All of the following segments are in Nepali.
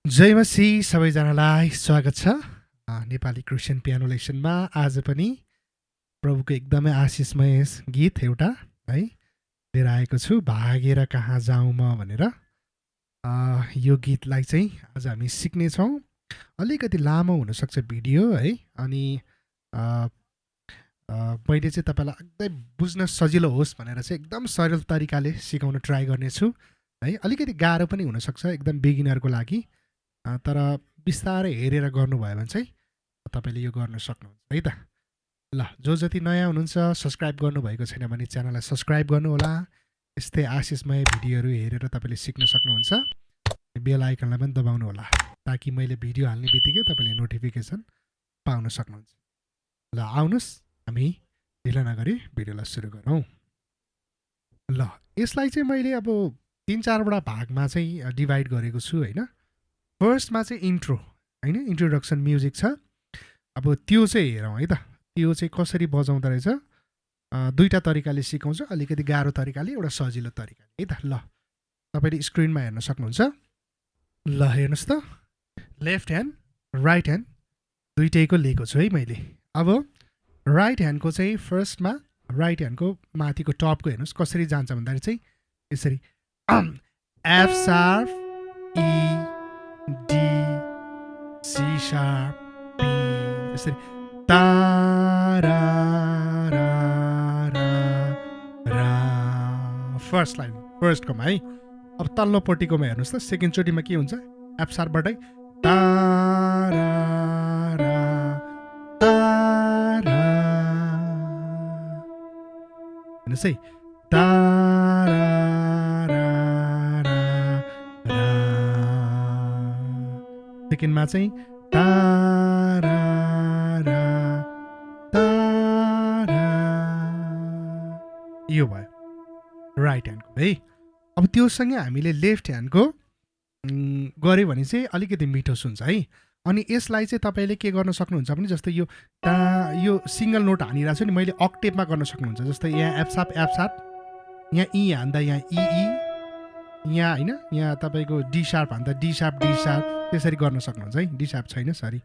जय मसीह सबैजनालाई स्वागत छ नेपाली क्रिस्चियन पियानो लेसनमा। आज पनि प्रभुको एकदमै आशिषमय गीत एउटा है लिएर आएको छु, भागेर कहाँ जाउँ म भनेर। यो गीतलाई चाहिँ आज हामी सिक्नेछौँ। अलिकति लामो हुनसक्छ भिडियो है, अनि मैले चाहिँ तपाईँलाई एकदम बुझ्न सजिलो होस् भनेर चाहिँ एकदम सरल तरिकाले सिकाउन ट्राई गर्नेछु है। अलिकति गाह्रो पनि हुनसक्छ एकदम बिगिनरको लागि, तर बिस्तारै हेरेर गर्नुभयो भने चाहिँ तपाईँले यो गर्न सक्नुहुन्छ है त। ल, जो जति नयाँ हुनुहुन्छ सब्सक्राइब गर्नुभएको छैन भने च्यानललाई सब्सक्राइब गर्नुहोला। यस्तै आशिषमय भिडियोहरू हेरेर तपाईँले सिक्न सक्नुहुन्छ। बेल आइकनलाई पनि दबाउनु होला ताकि मैले भिडियो हाल्ने बित्तिकै तपाईँले नोटिफिकेसन पाउन सक्नुहुन्छ। ल आउनुहोस्, हामी ढिला नगरी भिडियोलाई सुरु गरौँ। ल, यसलाई चाहिँ मैले अब 3-4वटा भागमा चाहिँ डिभाइड गरेको छु होइन। फर्स्टमा चाहिँ इन्ट्रो होइन, इन्ट्रोडक्सन म्युजिक छ। अब त्यो चाहिँ हेरौँ है त, त्यो चाहिँ कसरी बजाउँदो रहेछ। दुईवटा तरिकाले सिकाउँछु, अलिकति गाह्रो तरिकाले, एउटा सजिलो तरिकाले है त। ल, तपाईँले स्क्रिनमा हेर्न सक्नुहुन्छ। ल हेर्नुहोस् त, लेफ्ट ह्यान्ड राइट ह्यान्ड दुइटैको लिएको छु है मैले। अब राइट ह्यान्डको चाहिँ फर्स्टमा राइट ह्यान्डको माथिको टपको हेर्नुहोस् कसरी जान्छ भन्दाखेरि चाहिँ यसरी F sharp, E, D, C sharp, B, यसरी ता रा रा रा रा। फर्स्ट लाइन फर्स्टकोमा है। अब तल्लोपट्टिकोमा हेर्नुहोस् त, सेकेन्डचोटिमा के हुन्छ, एफ शार्पबाटै ता रा रा ता रा, हेर्नुहोस् है, ता रा रा रा रा। सेकेन्डमा चाहिँ ता रा रा ता रा, यो भयो राइट ह्यान्डको है। अब त्योसँगै हामीले लेफ्ट ह्यान्डको गऱ्यो भने चाहिँ अलिकति मिठो सुन्छ है। अनि यसलाई चाहिँ तपाईँले के गर्न सक्नुहुन्छ भने, जस्तो यो यो सिङ्गल नोट हानिरहेको छु नि मैले, अक्टेपमा गर्न सक्नुहुन्छ। जस्तै यहाँ एफ शार्प, यहाँ ई हान्दा यहाँ ई, यहाँ होइन, यहाँ तपाईँको डी शार्प हान्दा डी शार्प, त्यसरी गर्न सक्नुहुन्छ है। डी शार्प छैन, सरी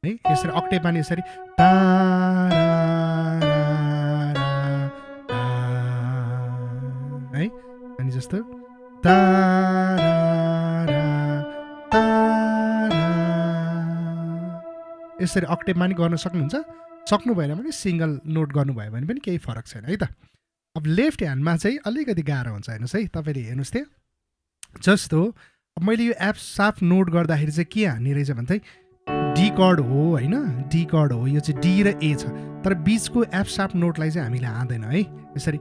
है। यसरी अक्टेपमा नि यसरी ता रा रा रा है। अनि जस्तो ता रा रा ता रा, यसरी अक्टेपमा नि गर्न सक्नुहुन्छ। सक्नु भएन भने सिङ्गल नोट गर्नुभयो भने पनि केही फरक छैन है त। अब लेफ्ट ह्यान्डमा चाहिँ अलिकति गाह्रो हुन्छ, हेर्नुहोस् है। तपाईँले हेर्नुहोस् त्यो जस्तो अब मैले यो एफ शार्प नोट गर्दाखेरि चाहिँ के हान्ने रहेछ भने चाहिँ डी कर्ड हो होइन, डी कर्ड हो, यो चाहिँ डी र ए छ। तर बिचको एफ शार्प नोटलाई चाहिँ हामीले हान्दैन है। यसरी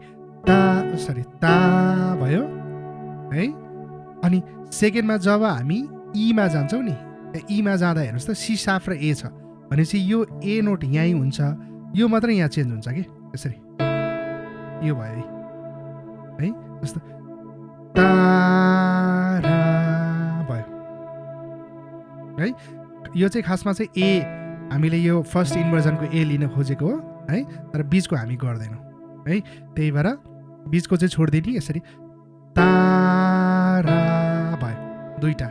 ता, सरी ता भयो है। अनि सेकेन्डमा जब हामी ईमा जान्छौँ नि, ईमा जाँदा हेर्नुहोस् त सी शार्प र ए छ भनेपछि यो ए नोट यहीँ हुन्छ, यो मात्रै यहाँ चेन्ज हुन्छ कि यसरी, यो भयो है। जस्तो ता रा भयो है। यो चाहिँ खासमा चाहिँ ए, हामीले यो फर्स्ट इन्भर्जनको ए लिन खोजेको हो है, तर बिचको हामी गर्दैनौँ है। त्यही भएर बिचको चाहिँ छोडिदिने, यसरी ता रा भयो दुईवटा।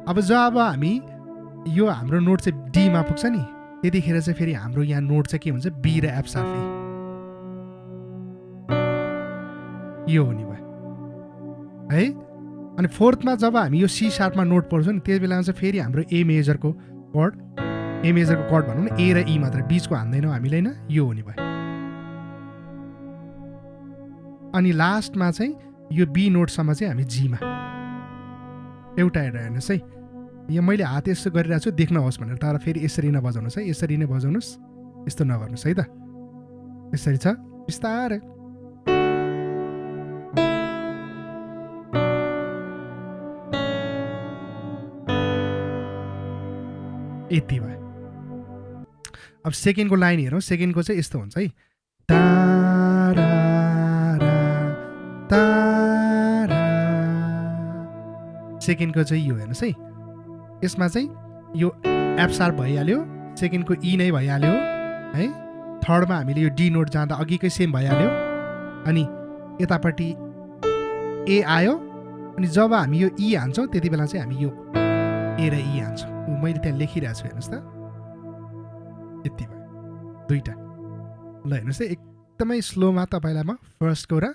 अब जब हामी यो हाम्रो नोट चाहिँ डीमा पुग्छ नि, त्यतिखेर चाहिँ फेरि हाम्रो यहाँ नोट चाहिँ के हुन्छ, बी र एफ शार्प ए, यो हुने भयो है। अनि फोर्थमा जब हामी यो सी शार्पमा नोट पढ्छौँ नि, त्यति बेलामा चाहिँ फेरि हाम्रो ए मेजरको कर्ड भनौँ न, ए र ई मात्र, बिचको हान्दैनौँ हामीले होइन, यो हुने भयो। अनि लास्टमा चाहिँ यो बी नोटसम्म चाहिँ हामी जीमा एउटा हेर्नुहोस् है। यो मैले हात यसो गरिरहेको छु देख्नुहोस् भनेर, तर फेरि यसरी नबजाउनुहोस् है, यसरी नै बजाउनुहोस्, यस्तो नगर्नुहोस् है त। यसरी छ बिस्तारै, यति भयो। अब सेकेन्डको लाइन हेरौँ, सेकेन्डको चाहिँ यस्तो हुन्छ है, ता रा रा ता रा। सेकेन्डको चाहिँ यो हेर्नुहोस् है, यसमा चाहिँ यो एफ शार्प भइहाल्यो, सेकेन्डको ई नै भइहाल्यो है। थर्डमा हामीले यो डी नोट जाँदा अघिकै सेम भइहाल्यो, अनि यतापट्टि ए आयो, अनि जब हामी यो ई हान्छौँ त्यति बेला चाहिँ हामी यो ए र ई हान्छ। मैले त्यहाँ लेखिरहेको छु हेर्नुहोस् त, यति भयो दुईवटा। ल हेर्नुहोस् है, एकदमै स्लोमा तपाईँलाई म फर्स्टको र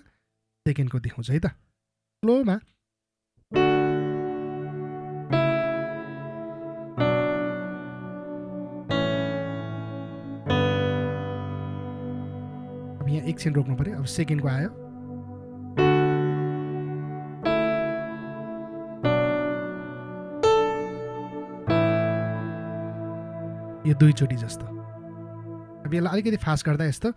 सेकेन्डको देखाउँछु है त, स्लोमा। अब यहाँ एकछिन रोक्नु पऱ्यो। अब सेकेन्डको आयो, यो दुईचोटि जस्तो। अब यसलाई अलिकति फास्ट गर्दा यस्तो,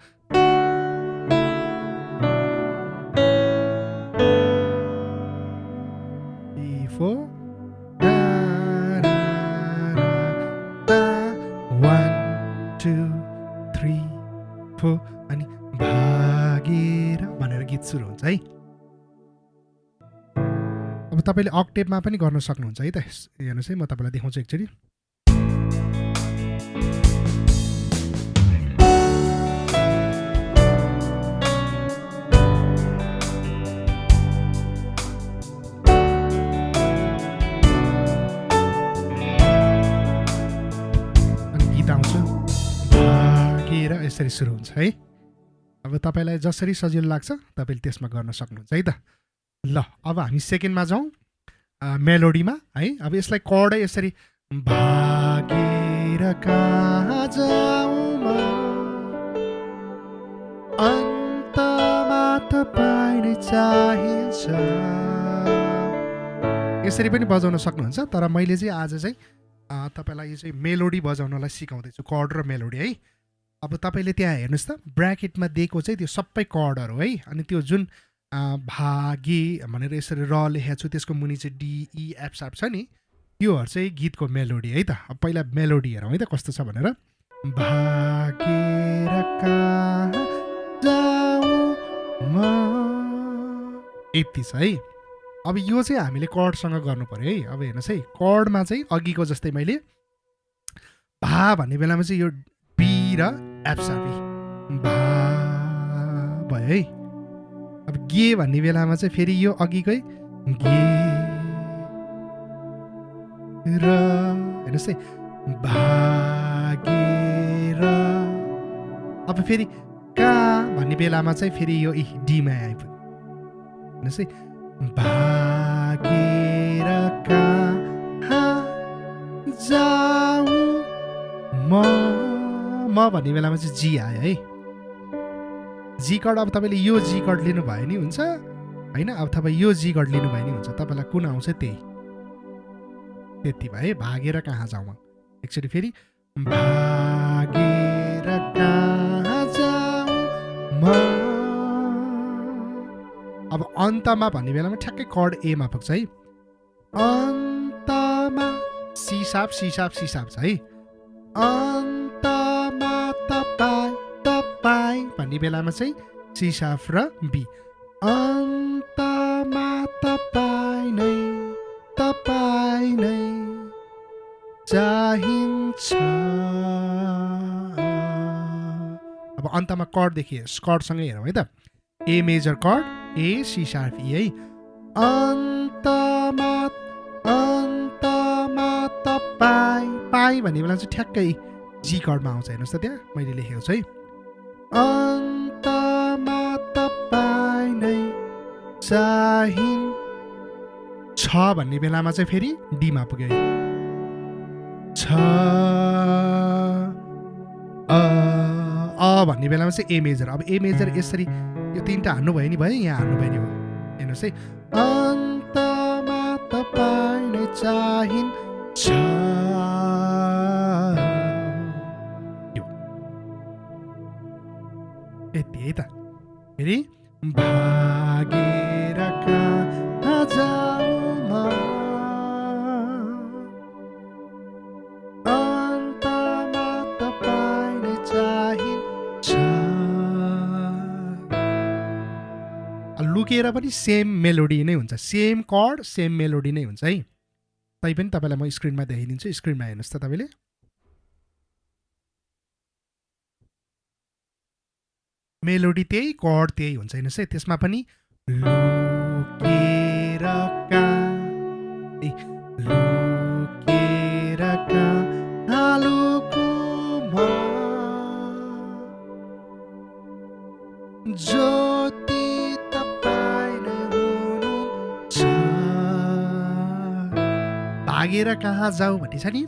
अनि भागेर भनेर गीत सुरु हुन्छ है। अब तपाईँले अक्टेपमा पनि गर्न सक्नुहुन्छ है त। हेर्नुहोस् है, म तपाईँलाई देखाउँछु एकचोटि। अनि गीत आउँछ, भागेर यसरी सुरु हुन्छ है। अब तपाईँलाई जसरी सजिलो लाग्छ तपाईँले त्यसमा गर्न सक्नुहुन्छ है त। ल अब हामी सेकेन्डमा जाउँ, मेलोडीमा है। अब यसलाई कर्डै यसरी भागेर कहाँ जाउँ म, अन्तमा तपाईँ नै चाहिन्छ, यसरी पनि बजाउन सक्नुहुन्छ। तर मैले चाहिँ आज चाहिँ तपाईँलाई यो चाहिँ मेलोडी बजाउनलाई सिकाउँदैछु, कर्ड र मेलोडी है। अब तपाईँले त्यहाँ हेर्नुहोस् त, ब्राकेटमा दिएको चाहिँ त्यो सबै कर्डहरू है। अनि त्यो जुन भागे भनेर यसरी र लेखेको छु, त्यसको मुनि चाहिँ DEF साप छ नि, त्योहरू चाहिँ गीतको मेलोडी है त। अब पहिला मेलोडी हेरौँ है त कस्तो छ भनेर। भागेर कहाँ जाउँ म, यति छ है। अब यो चाहिँ हामीले कर्डसँग गर्नु पर्यो है। अब हेर्नुहोस् है, कर्डमा चाहिँ अघिको जस्तै मैले भा भन्ने बेलामा चाहिँ यो बी र एफ सापी भा भयो है। अब गे भन्ने बेलामा चाहिँ फेरि यो अघिकै गे र, हेर्नुहोस् है, भागेर। अब फेरि का भन्ने बेलामा चाहिँ फेरि यो डीमा आइपुग्यो, हेर्नुहोस् है, भागेर कहाँ जाउँ म भन्ने बेलामा चाहिँ जी आयो है। जी कार्ड अब तपाईँले यो जी कार्ड लिनुभयो नि हुन्छ होइन। अब तपाईँ यो जी कार्ड लिनुभयो नि हुन्छ, तपाईँलाई कुन आउँछ त्यही, त्यति भयो है। भागेर कहाँ जाउँ एकचोटि फेरि, भागेर कहाँ जाउँ म। अब अन्तमा भन्ने बेलामा ठ्याक्कै कर्ड एमा पुग्छ है। अन्तमा सी साप छ है। अन्तमा तपाईँ भन्ने बेलामा चाहिँ सी साप र बी। अन्तमा तपाईँ नै चाहिन्छ। अब अन्तमा कर्डदेखि कर्डसँगै हेरौँ है त। ए मेजर कर्ड, ए सी शार्प ई है। अन्तमा तपाईँ भन्ने बेला चाहिँ ठ्याक्कै जी कर्डमा आउँछ, हेर्नुहोस् त त्यहाँ मैले लेखेको छु है। अन्तमा तपाईँ नै चाहिन्छ भन्ने बेलामा चाहिँ फेरि डीमा पुग्यो है। छ भन्ने बेलामा चाहिँ ए मेजर। अब ए मेजर यसरी यो तिनवटा हान्नु भयो नि भयो, यहाँ हान्नु भयो नि भयो, हेर्नुहोस् है। अन्तमा तपाईँ नै चाहिन्छ, यति है त। फेरि भागेर कहाँ जाउँ म, अन्तमा तपाईँ नै चाहिन्छ। लुकेर पनि सेम मेलोडी नै हुन्छ, सेम कर्ड सेम मेलोडी नै हुन्छ है। तै पनि तपाईँलाई म स्क्रिनमा देखाइदिन्छु, स्क्रिनमा हेर्नुहोस् त तपाईँले। मेलोडी त्यही, कर्ड त्यही हुन्छ, हेर्नुहोस् है। त्यसमा पनि लुकेर भागेर कहाँ जाऊ भन्ने छ नि,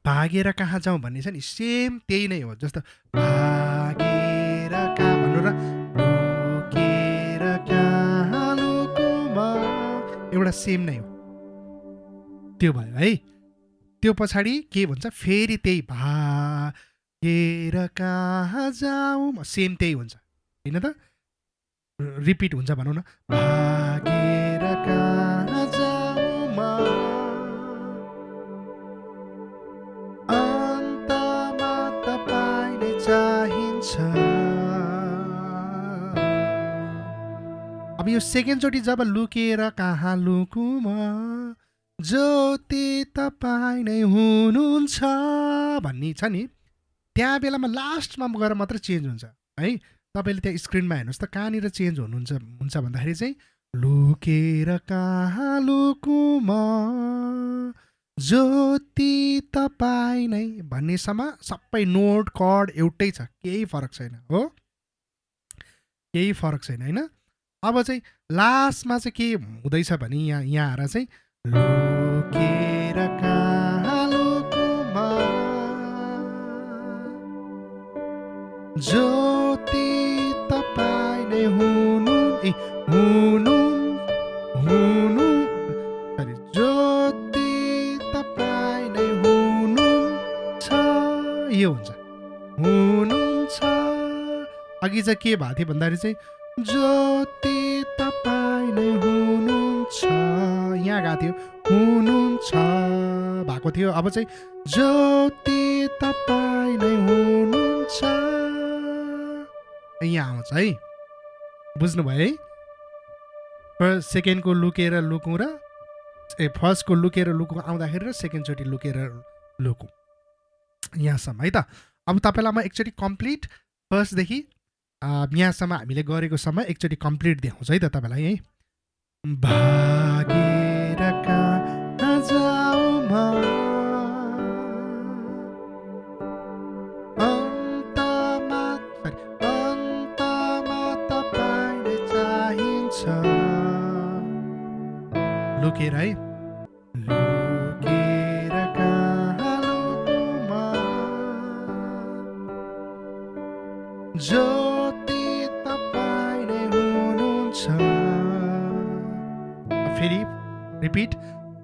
भागेर कहाँ जाउँ भन्ने छ नि, सेम त्यही नै हो। जस्तो भागेर कहाँ भन्नु र लुकेर कहाँ लुकुमा, एउटा सेम नै हो। त्यो भयो है। त्यो पछाडि के भन्छ, फेरि त्यही भागेर कहाँ जाउँ, सेम त्यही हुन्छ होइन त, रिपिट हुन्छ भनौँ न, भागेर कहाँ जाउँ अन्तमा तपाईले चाहिन्छ। अब यो सेकेन्डचोटि जब लुकेर कहाँ लुकुमा ज्योति तपाईँ नै हुनुहुन्छ भन्ने छ नि, त्यहाँ बेलामा लास्टमा गएर मात्र चेन्ज हुन्छ है। तपाईँले त्यहाँ स्क्रिनमा हेर्नुहोस् त कहाँनिर चेन्ज हुन्छ भन्दाखेरि चाहिँ लुकेर कहाँ लुकुमा ज्योति तपाईँ नै भन्नेसम्म सबै नोट कड एउटै छ, केही फरक छैन हो, केही फरक छैन होइन। अब चाहिँ लास्टमा चाहिँ के हुँदैछ भने यहाँ आएर चाहिँ लुकेर कहाँ लुकुमा ज्योति तपाईँ नै हुनु ज्योति तपाईँ नै हुनुहुन्छ, यो हुन्छ हुनुहुन्छ। अघि चाहिँ के भएको थियो भन्दाखेरि चाहिँ ज्योति तपाईँ नै हुनुहुन्छ, यहाँ गएको थियो हुनुहुन्छ भएको थियो। अब चाहिँ ज्योति तपाईँ नै हुनुहुन्छ, यहाँ आउँछ है, बुझ्नुभयो है। फर्स्ट सेकेन्डको लुकेर लुकौँ र फर्स्टको लुकेर लुकौँ आउँदाखेरि र सेकेन्डचोटि लुकेर लुकौँ, यहाँसम्म है त। अब तपाईँलाई म एकचोटि कम्प्लिट फर्स्टदेखि यहाँसम्म हामीले गरेको समय एकचोटि कम्प्लिट देखाउँछ है त तपाईँलाई है। भागेर कहाँ जाउँ अन्तमा तपाईले चाहिन्छ, लुकेर है लुकेर कहाँ लुकुमा ज्योति तपाईँ नै हुनुहुन्छ, फेरि रिपिट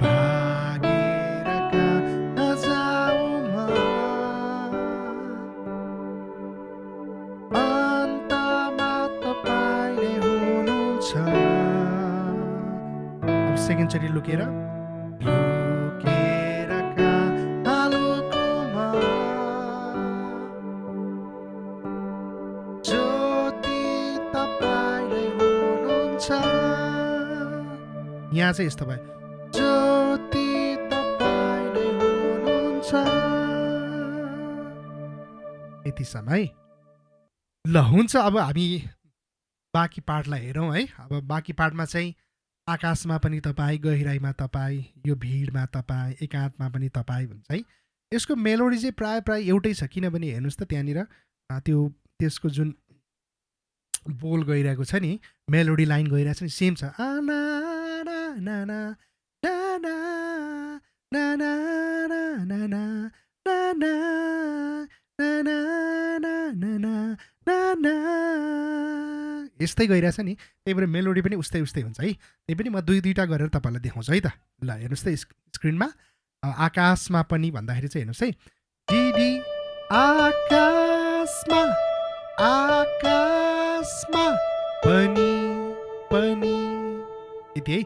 भागेर कहाँ जाउँ अन्तमा तपाईँ नै हुनुहुन्छ। अब सेकेन्डचोटि लुकेर लुकेर कहाँ लुकुमा ज्योति तपाईँ नै हुनुहुन्छ, यहाँ चाहिँ यस्तो भयो ज्योति तपाईँ नै हुनुहुन्छ, यतिसम्म है। ल हुन्छ, अब हामी बाँकी पार्टलाई हेरौँ है। अब बाँकी पार्टमा चाहिँ आकाशमा पनि तपाईँ, गहिराइमा तपाईँ, यो भिडमा तपाईँ, एकान्तमा पनि तपाईँ भन्छ है। यसको मेलोडी चाहिँ प्राय एउटै छ, किनभने हेर्नुहोस् त त्यहाँनिर त्यो त्यसको जुन बोल गइरहेको छ नि, मेलोडी लाइन गइरहेको छ नि, सेम छ। यस्तै गइरहेछ नि, त्यही भएर मेलोडी पनि उस्तै हुन्छ है। त्यही पनि म दुईवटा गरेर तपाईँलाई देखाउँछु है त। ल हेर्नुहोस् त स्क्रिनमा, आकाशमा पनि भन्दाखेरि चाहिँ हेर्नुहोस् है, डिडी आकाशमा पनि यति है,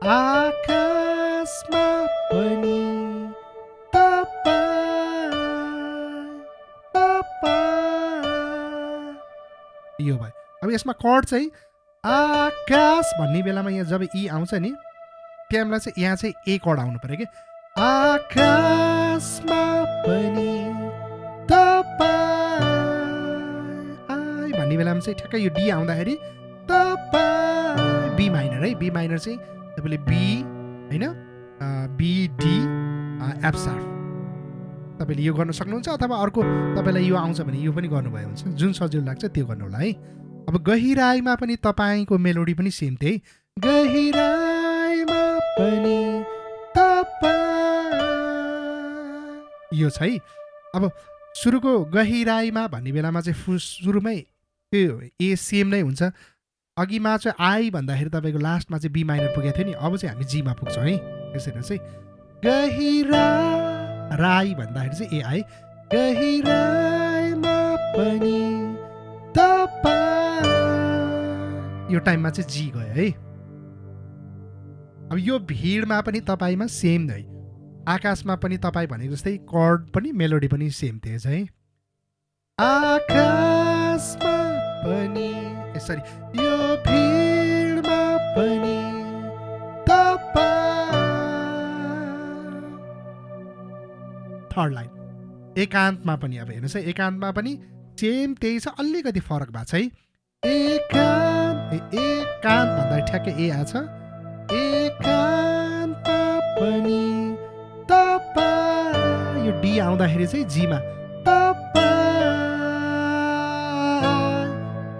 आकाशमा पनि यो भयो। अब यसमा कर्ड चाहिँ आकाश भन्ने बेलामा यहाँ जब ई आउँछ नि, त्यहाँ बेला चाहिँ यहाँ चाहिँ ए कर्ड आउनु पर्यो कि, आकाशमा पनि तपाईँ भन्ने बेलामा चाहिँ ठ्याक्कै यो डी आउँदाखेरि तपाईँ, बी माइनर है, बी माइनर चाहिँ तपाईँले बी होइन बिडी एफ शार्प तपाईँले यो गर्न सक्नुहुन्छ, अथवा अर्को तपाईँलाई यो आउँछ भने यो पनि गर्नुभयो हुन्छ, जुन सजिलो लाग्छ त्यो गर्नु होला है। अब गहिराइमा पनि तपाईँको मेलोडी पनि सेम त्यही, गहिराइमा पनि तपाईँ। यो छ है। अब सुरुको गहिराईमा भन्ने बेलामा चाहिँ सुरुमै त्यो ए सेम नै हुन्छ। अघिमा चाहिँ आई भन्दाखेरि तपाईँको लास्टमा चाहिँ बी माइनर पुगेको थियो नि, अब चाहिँ हामी जीमा पुग्छौँ है। त्यसरी चाहिँ गहिरा राई भन्दाखेरि चाहिँ ए आई, गहिराईमा पनि तपाईँ, यो टाइममा चाहिँ जी गयो है। अब यो भिडमा पनि तपाईँमा सेम है, आकाशमा पनि तपाईँ भनेको जस्तै कर्ड पनि मेलोडी पनि सेम थियो है। आकाशमा पनि सरी यो भिडमा पनि तपाईँ। थर्ड लाइन एकान्तमा पनि, अब हेर्नुहोस् है, एकान्तमा पनि सेम त्यही छ, अलिकति फरक भएको छ है। एकान्त भन्दा ठ्याक्कै ए आछ। एकान्तमा पनि तपाईँ, यो डी आउँदाखेरि चाहिँ जीमा तपाईँ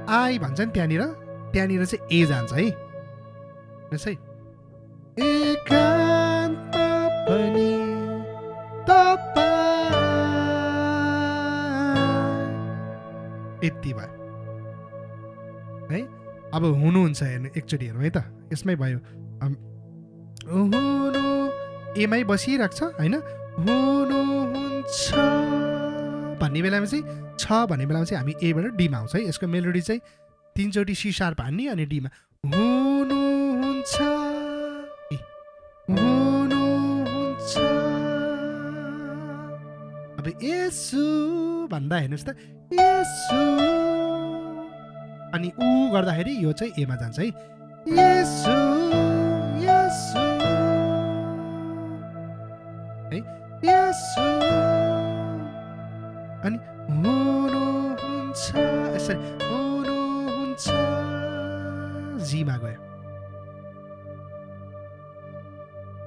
आई भन्छ नि, त्यहाँनिर चाहिँ ए जान्छ है। हेर्नुहोस् है, एकान्तमा पनि तपाईँ, यति भयो है। अब हुनुहुन्छ हेर्नु, एकचोटि हेरौँ है त, यसमै भयो। हुनु एमै बसिरहेको छ होइन, हुनुहुन्छ भन्ने बेलामा चाहिँ छ भन्ने बेलामा चाहिँ हामी एबाट डीमा आउँछ है। यसको मेलोडी चाहिँ 3 चोटि सी शार्प हान्ने अनि डीमा हुनुहुन्छ, हुनुहुन्छ। अब यसु भन्दा हेर्नुहोस् त, यसु अनि ऊ गर्दाखेरि यो चाहिँ एमा जान्छ है। यसु यसु है, यसु अनि हुनुहुन्छ, यसरी हुनुहुन्छ, जीमा गयो।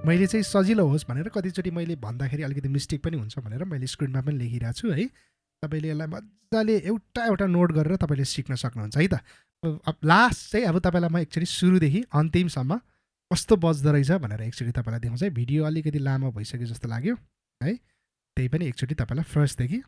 मैले चाहिँ सजिलो होस् भनेर कतिचोटि मैले भन्दाखेरि अलिकति मिस्टेक पनि हुन्छ भनेर मैले स्क्रिनमा पनि लेखिरहेको छु है। तपाईँले यसलाई मजाले एउटा नोट गरेर तपाईँले सिक्न सक्नुहुन्छ है त। अब लास्ट चाहिँ अब तपाईँलाई म एकचोटि सुरुदेखि अन्तिमसम्म कस्तो बज्दो रहेछ भनेर एकचोटि तपाईँलाई देखाउँछ है। भिडियो अलिकति लामो भइसक्यो जस्तो लाग्यो है, त्यही पनि एकचोटि तपाईँलाई फर्स्टदेखि।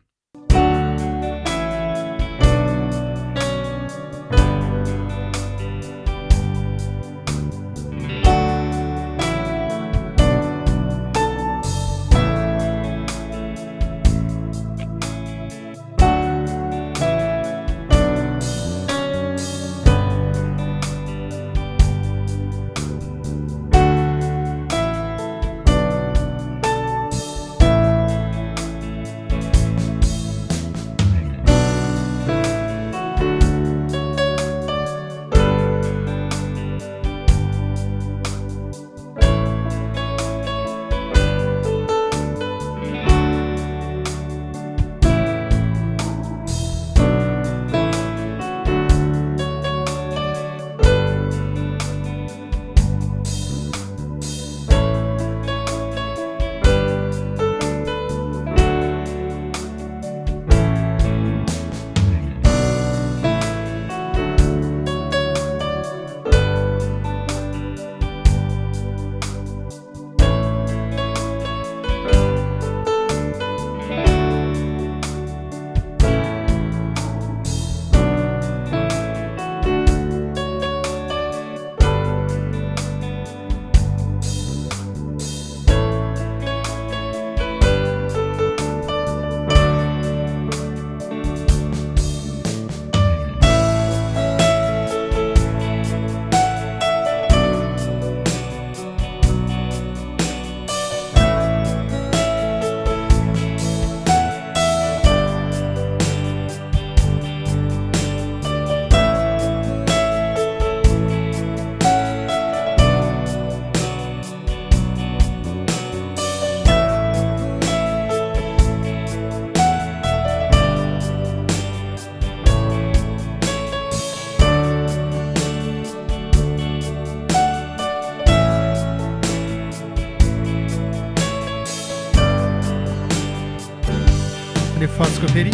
फर्स्टको फेरि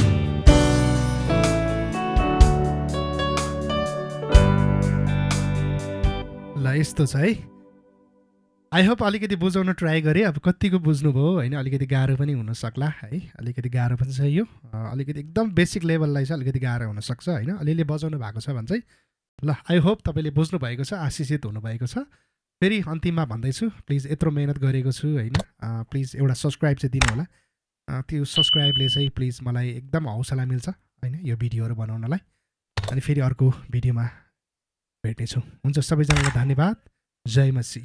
ल यस्तो छ है। आई होप अलिकति बुझाउन ट्राई गरेँ। अब कतिको बुझ्नुभयो होइन, अलिकति गाह्रो पनि हुनसक्ला है, अलिकति गाह्रो पनि छ यो। अलिकति एकदम बेसिक लेभललाई चाहिँ अलिकति गाह्रो हुनसक्छ होइन, अलिअलि बजाउनु भएको छ भने चाहिँ। ल आई होप तपाईँले बुझ्नुभएको छ, आशिषित हुनुभएको छ। फेरि अन्तिममा भन्दैछु, प्लिज यत्रो मेहनत गरेको छु होइन, प्लिज एउटा सब्सक्राइब चाहिँ दिनुहोला। त्यो सब्सक्राइबले चाहिँ प्लिज मलाई एकदम हौसला मिल्छ होइन यो भिडियोहरू बनाउनलाई। अनि फेरि अर्को भिडियोमा भेट्नेछु। हुन्छ, सबैजनालाई धन्यवाद। जय मसी।